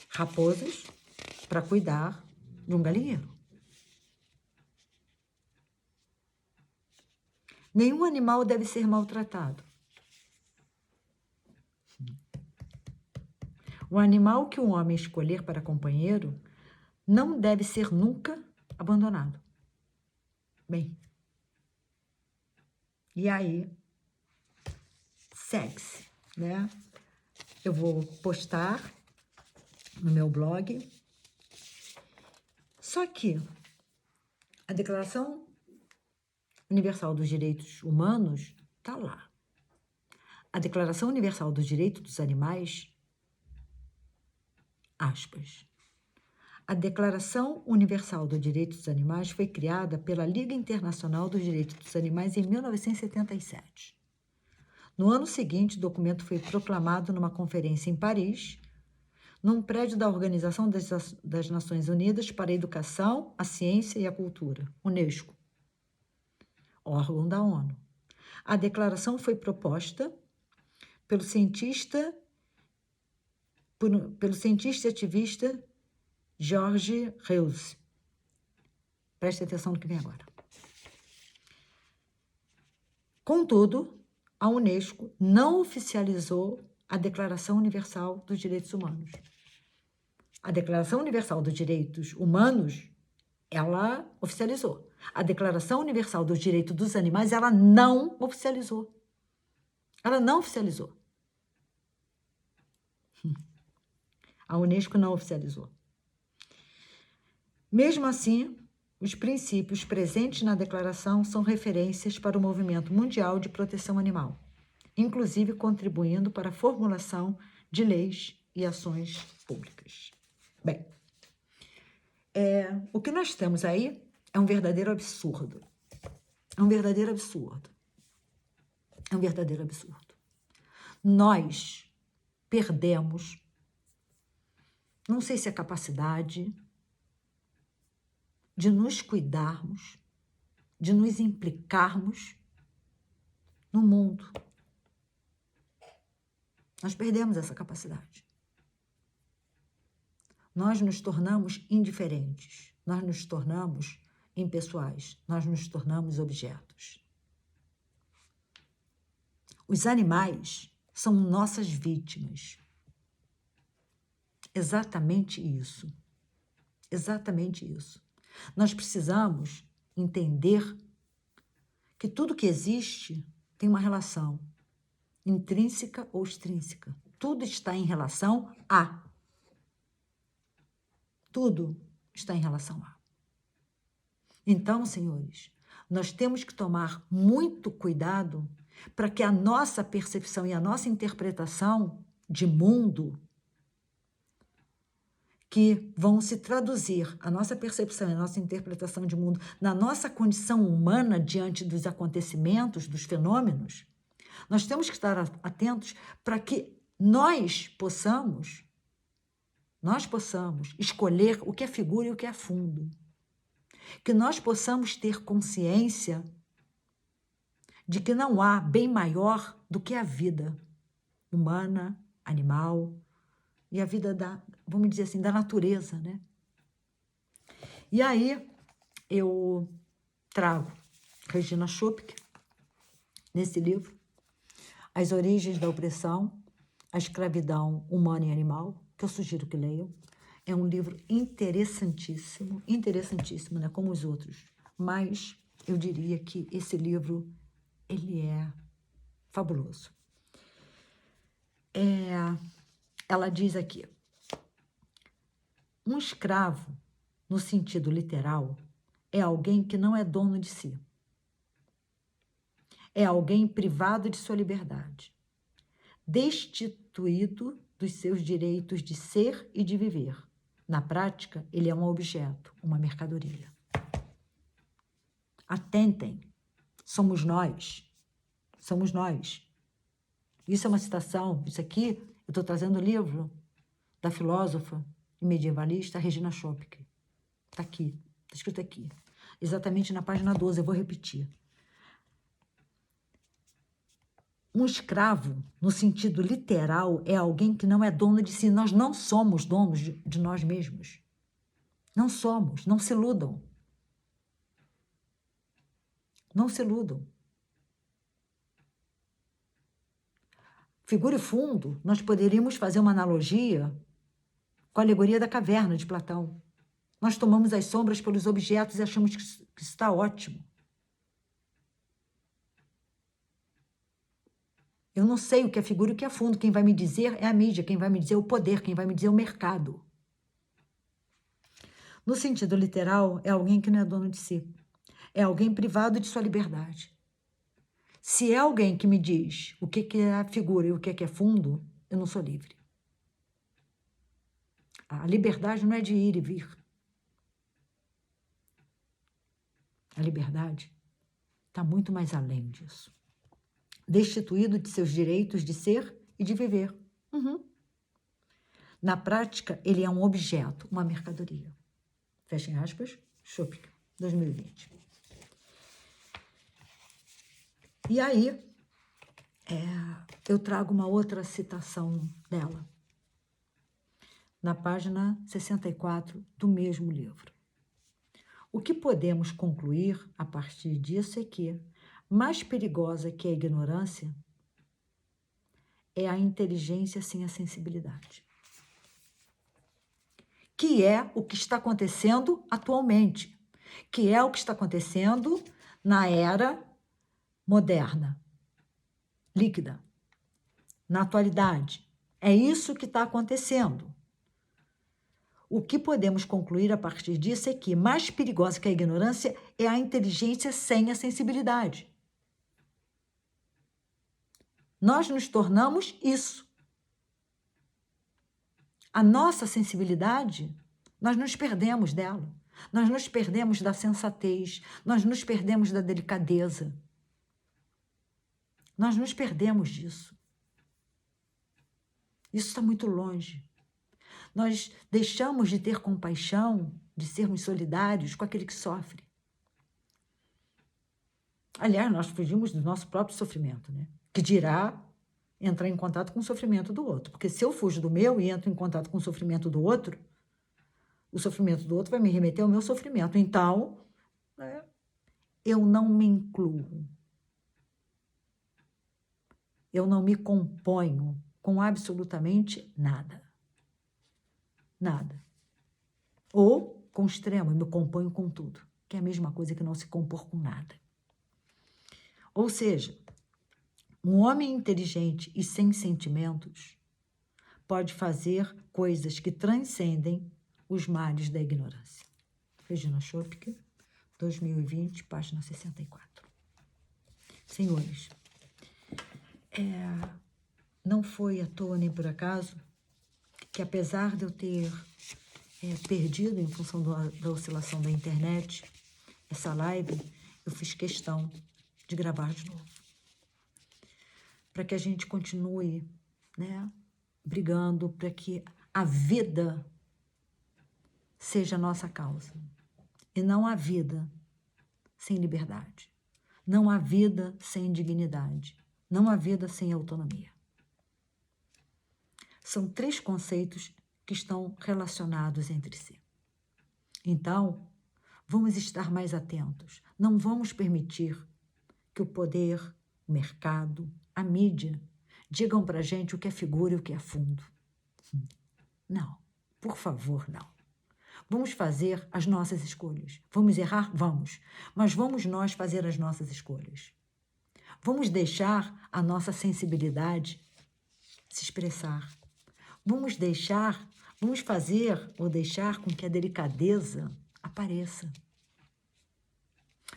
raposas para cuidar de um galinheiro. Nenhum animal deve ser maltratado. O animal que um homem escolher para companheiro não deve ser nunca abandonado. Bem, e aí segue-se, né? Eu vou postar no meu blog. Só que a Declaração Universal dos Direitos Humanos está lá. A Declaração Universal dos Direitos dos Animais, aspas, a Declaração Universal dos Direitos dos Animais foi criada pela Liga Internacional dos Direitos dos Animais em 1977. No ano seguinte, o documento foi proclamado numa conferência em Paris, num prédio da Organização das Nações Unidas para a Educação, a Ciência e a Cultura, Unesco, órgão da ONU. A declaração foi proposta pelo cientista e ativista George Reus. Preste atenção no que vem agora. Contudo, a Unesco não oficializou a Declaração Universal dos Direitos Humanos. A Declaração Universal dos Direitos Humanos, ela oficializou. A Declaração Universal dos Direitos dos Animais, ela não oficializou. Ela não oficializou. A Unesco não oficializou. Mesmo assim, os princípios presentes na declaração são referências para o movimento mundial de proteção animal, inclusive contribuindo para a formulação de leis e ações públicas. Bem, o que nós temos aí é um verdadeiro absurdo. É um verdadeiro absurdo. É um verdadeiro absurdo. Nós perdemos, não sei se a capacidade de nos cuidarmos, de nos implicarmos no mundo. Nós perdemos essa capacidade. Nós nos tornamos indiferentes, nós nos tornamos impessoais, nós nos tornamos objetos. Os animais são nossas vítimas. Exatamente isso. Exatamente isso. Nós precisamos entender que tudo que existe tem uma relação intrínseca ou extrínseca. Tudo está em relação a. Tudo está em relação a. Então, senhores, nós temos que tomar muito cuidado para que a nossa percepção e a nossa interpretação de mundo, que vão se traduzir, a nossa percepção e a nossa interpretação de mundo, na nossa condição humana diante dos acontecimentos, dos fenômenos, nós temos que estar atentos para que nós possamos escolher o que é figura e o que é fundo. Que nós possamos ter consciência de que não há bem maior do que a vida humana, animal e a vida vamos dizer assim, da natureza, né? E aí eu trago Regina Schupke nesse livro, As Origens da Opressão, a Escravidão Humana e Animal, que eu sugiro que leiam. É um livro interessantíssimo, né, como os outros, mas eu diria que esse livro, ele é fabuloso. Ela diz aqui, um escravo, no sentido literal, é alguém que não é dono de si. É alguém privado de sua liberdade, destituído dos seus direitos de ser e de viver. Na prática, ele é um objeto, uma mercadoria. Atentem, somos nós. Somos nós. Isso é uma citação, isso aqui, eu estou trazendo o livro da filósofa e medievalista Regina Schupke. Está aqui, está escrito aqui. Exatamente na página 12, eu vou repetir. Um escravo, no sentido literal, é alguém que não é dono de si. Nós não somos donos de nós mesmos. Não somos, não se iludam. Não se iludam. Figura e fundo, nós poderíamos fazer uma analogia com a alegoria da caverna de Platão. Nós tomamos as sombras pelos objetos e achamos que isso está ótimo. Eu não sei o que é figura e o que é fundo. Quem vai me dizer é a mídia, quem vai me dizer é o poder, quem vai me dizer é o mercado. No sentido literal, é alguém que não é dono de si. É alguém privado de sua liberdade. Se é alguém que me diz o que é figura e o que é fundo, eu não sou livre. A liberdade não é de ir e vir. A liberdade está muito mais além disso. Destituído de seus direitos de ser e de viver. Na prática, ele é um objeto, uma mercadoria. Fechem aspas, Schopke, 2020. E aí, eu trago uma outra citação dela, na página 64 do mesmo livro. O que podemos concluir a partir disso é que, mais perigosa que a ignorância, é a inteligência sem a sensibilidade. Que é o que está acontecendo atualmente, que é o que está acontecendo na era moderna, líquida, na atualidade. É isso que está acontecendo. O que podemos concluir a partir disso é que, mais perigosa que a ignorância, é a inteligência sem a sensibilidade. Nós nos tornamos isso. A nossa sensibilidade, nós nos perdemos dela. Nós nos perdemos da sensatez, nós nos perdemos da delicadeza. Nós nos perdemos disso. Isso está muito longe. Nós deixamos de ter compaixão, de sermos solidários com aquele que sofre. Aliás, nós fugimos do nosso próprio sofrimento, né? Que dirá entrar em contato com o sofrimento do outro. Porque se eu fujo do meu e entro em contato com o sofrimento do outro, o sofrimento do outro vai me remeter ao meu sofrimento. Então, eu não me incluo. Eu não me componho com absolutamente nada. Nada. Ou, com extremo, eu me componho com tudo, que é a mesma coisa que não se compor com nada. Ou seja, um homem inteligente e sem sentimentos pode fazer coisas que transcendem os males da ignorância. Regina Schopke, 2020, página 64. Senhores, não foi à toa nem por acaso que, apesar de eu ter perdido em função da oscilação da internet, essa live, eu fiz questão de gravar de novo. Para que a gente continue, né, brigando para que a vida seja a nossa causa. E não há vida sem liberdade. Não há vida sem dignidade. Não há vida sem autonomia. São 3 conceitos que estão relacionados entre si. Então, vamos estar mais atentos. Não vamos permitir que o poder, o mercado, a mídia digam para a gente o que é figura e o que é fundo. Não, por favor, não. Vamos fazer as nossas escolhas. Vamos errar? Vamos. Mas vamos nós fazer as nossas escolhas. Vamos deixar a nossa sensibilidade se expressar. Vamos fazer ou deixar com que a delicadeza apareça.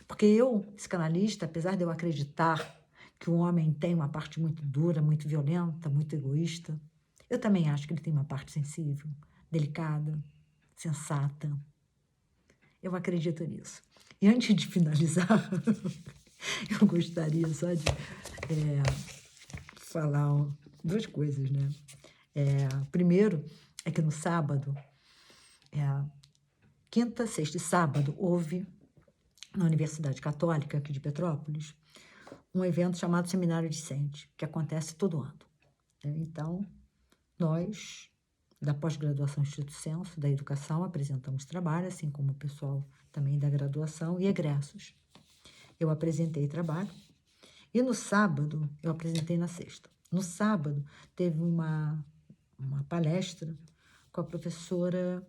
Porque eu, psicanalista, apesar de eu acreditar que o homem tem uma parte muito dura, muito violenta, muito egoísta, eu também acho que ele tem uma parte sensível, delicada, sensata. Eu acredito nisso. E antes de finalizar, eu gostaria só de falar 2 coisas, né? Primeiro, é que no sábado, quinta, sexta e sábado, houve, na Universidade Católica aqui de Petrópolis, um evento chamado Seminário Discente, que acontece todo ano. Então, nós, da pós-graduação Instituto Senso, da educação, apresentamos trabalho, assim como o pessoal também da graduação e egressos. Eu apresentei trabalho e no sábado, eu apresentei na sexta. No sábado, teve uma palestra com a professora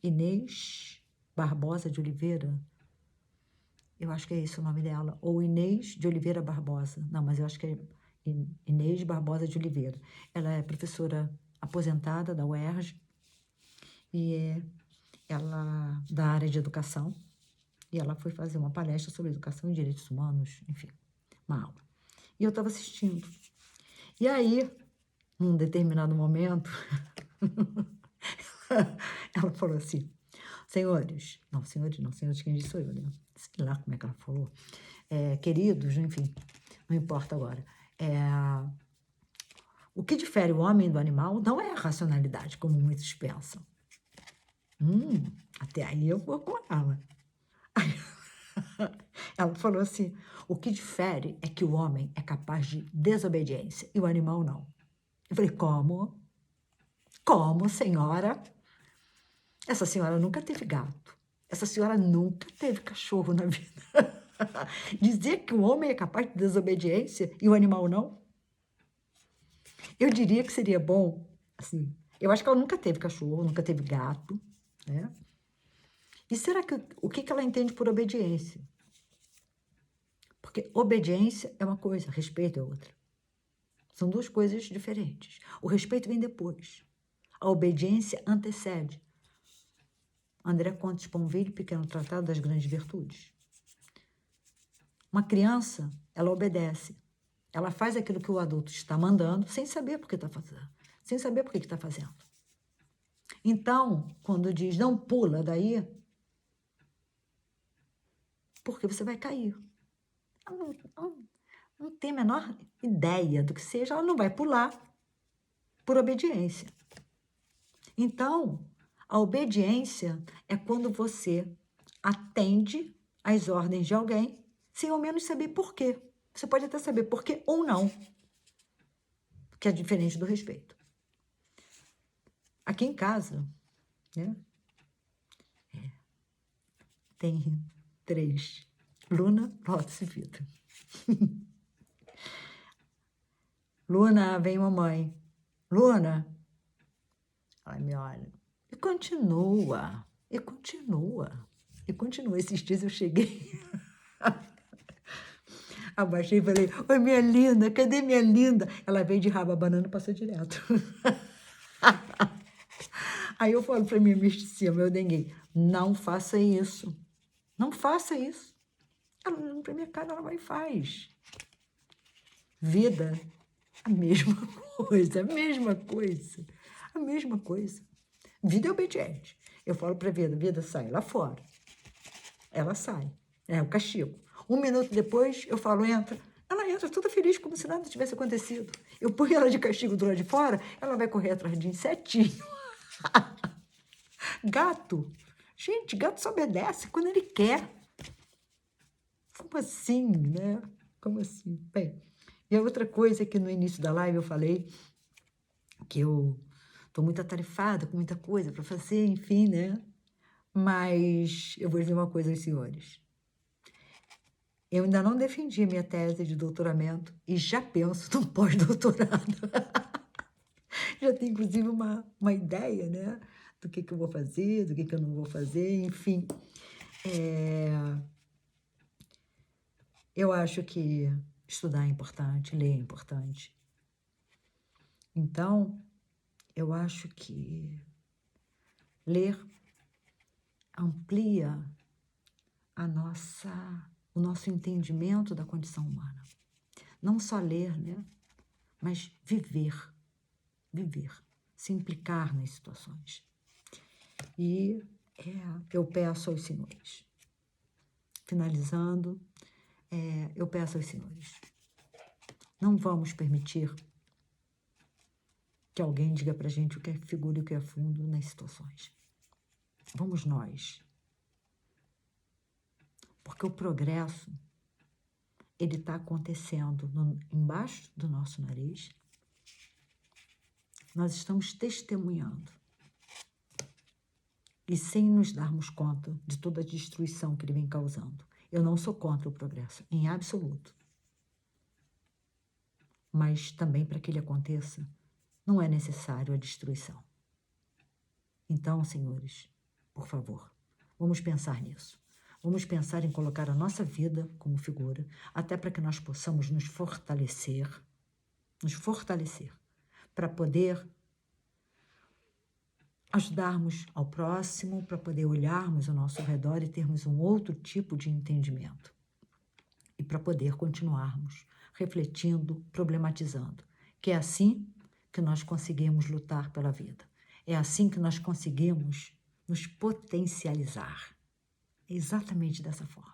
Inês Barbosa de Oliveira. Eu acho que é esse o nome dela, ou Inês de Oliveira Barbosa. Não, mas eu acho que Inês Barbosa de Oliveira. Ela é professora aposentada da UERJ e ela da área de educação, e ela foi fazer uma palestra sobre educação e direitos humanos, enfim, uma aula. E eu estava assistindo. E aí, num determinado momento, ela falou assim, senhores, quem disse sou eu, né? Sei lá como é que ela falou. Queridos, enfim, não importa agora. O que difere o homem do animal não é a racionalidade, como muitos pensam. Até aí eu vou com ela. Aí, ela falou assim, o que difere é que o homem é capaz de desobediência e o animal não. Eu falei, como? Como, senhora? Essa senhora nunca teve gato. Essa senhora nunca teve cachorro na vida. Dizer que o homem é capaz de desobediência e o animal não? Eu diria que seria bom, assim, eu acho que ela nunca teve cachorro, nunca teve gato, né? E será que o que ela entende por obediência? Porque obediência é uma coisa, respeito é outra. São duas coisas diferentes. O respeito vem depois. A obediência antecede. André Contes Ponville, Pequeno Tratado das Grandes Virtudes. Uma criança, ela obedece. Ela faz aquilo que o adulto está mandando sem saber por que está fazendo. Sem saber por que está fazendo. Então, quando diz não pula daí, porque você vai cair. Ela não tem a menor ideia do que seja, ela não vai pular por obediência. Então, a obediência é quando você atende às ordens de alguém sem ao menos saber por quê. Você pode até saber por quê ou não, que é diferente do respeito. Aqui em casa, né, tem 3. Luna, Lotus e Vitor. Luna, vem mamãe. Luna, ela me olha. E continua, e continua, e continua. Esses dias eu cheguei, abaixei e falei, oi, minha linda, cadê minha linda? Ela veio de rabo abanando e passou direto. Aí eu falo para minha misticinha, meu dengue, não faça isso. Não faça isso. Ela olhando para minha cara, ela vai e faz. Vida, a mesma coisa, a mesma coisa, a mesma coisa. Vida é obediente. Eu falo para a vida, vida sai lá fora. Ela sai. É o castigo. 1 minuto depois, eu falo, entra. Ela entra toda feliz, como se nada tivesse acontecido. Eu ponho ela de castigo do lado de fora, ela vai correr atrás de insetinho. Gato. Gente, gato só obedece quando ele quer. Como assim, né? Como assim? Bem, e a outra coisa que no início da live eu falei, que eu estou muito atarefada, com muita coisa para fazer, enfim, né? Mas eu vou dizer uma coisa aos senhores. Eu ainda não defendi minha tese de doutoramento e já penso no pós-doutorado. Já tenho, inclusive, uma ideia, né? Do que eu vou fazer, do que eu não vou fazer, enfim. Eu acho que estudar é importante, ler é importante. Então, eu acho que ler amplia o nosso entendimento da condição humana. Não só ler, né? Mas viver, se implicar nas situações. E eu peço aos senhores, finalizando, eu peço aos senhores, não vamos permitir que alguém diga para a gente o que é figura e o que é fundo nas situações. Vamos nós. Porque o progresso, ele está acontecendo embaixo do nosso nariz. Nós estamos testemunhando. E sem nos darmos conta de toda a destruição que ele vem causando. Eu não sou contra o progresso, em absoluto. Mas também, para que ele aconteça, não é necessário a destruição. Então, senhores, por favor, vamos pensar nisso. Vamos pensar em colocar a nossa vida como figura, até para que nós possamos nos fortalecer, nos fortalecer, para poder ajudarmos ao próximo, para poder olharmos ao nosso redor e termos um outro tipo de entendimento. E para poder continuarmos refletindo, problematizando. Que é assim que nós conseguimos lutar pela vida. É assim que nós conseguimos nos potencializar. É exatamente dessa forma.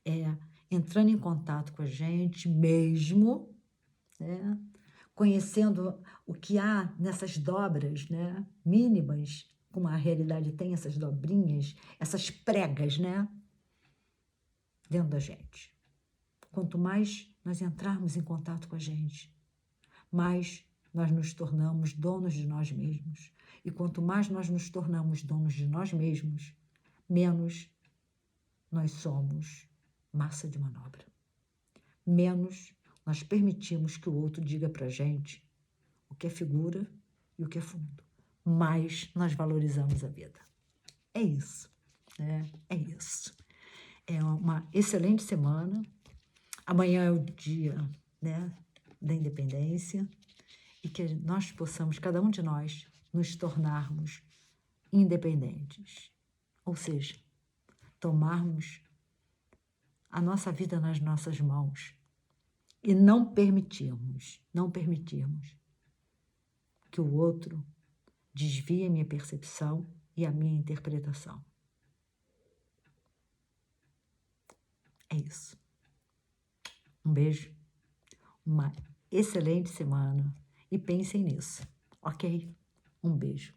É entrando em contato com a gente mesmo, né? Conhecendo o que há nessas dobras, né, mínimas, como a realidade tem, essas dobrinhas, essas pregas, né, dentro da gente. Quanto mais nós entrarmos em contato com a gente, mais nós nos tornamos donos de nós mesmos. E quanto mais nós nos tornamos donos de nós mesmos, menos nós somos massa de manobra. Menos nós permitimos que o outro diga para a gente o que é figura e o que é fundo. Mais nós valorizamos a vida. É isso, né? É isso. É uma excelente semana. Amanhã é o dia, né, da independência e que nós possamos, cada um de nós, nos tornarmos independentes. Ou seja, tomarmos a nossa vida nas nossas mãos e não permitirmos que o outro desvie a minha percepção e a minha interpretação. É isso. Um beijo, uma excelente semana e pensem nisso, ok? Um beijo.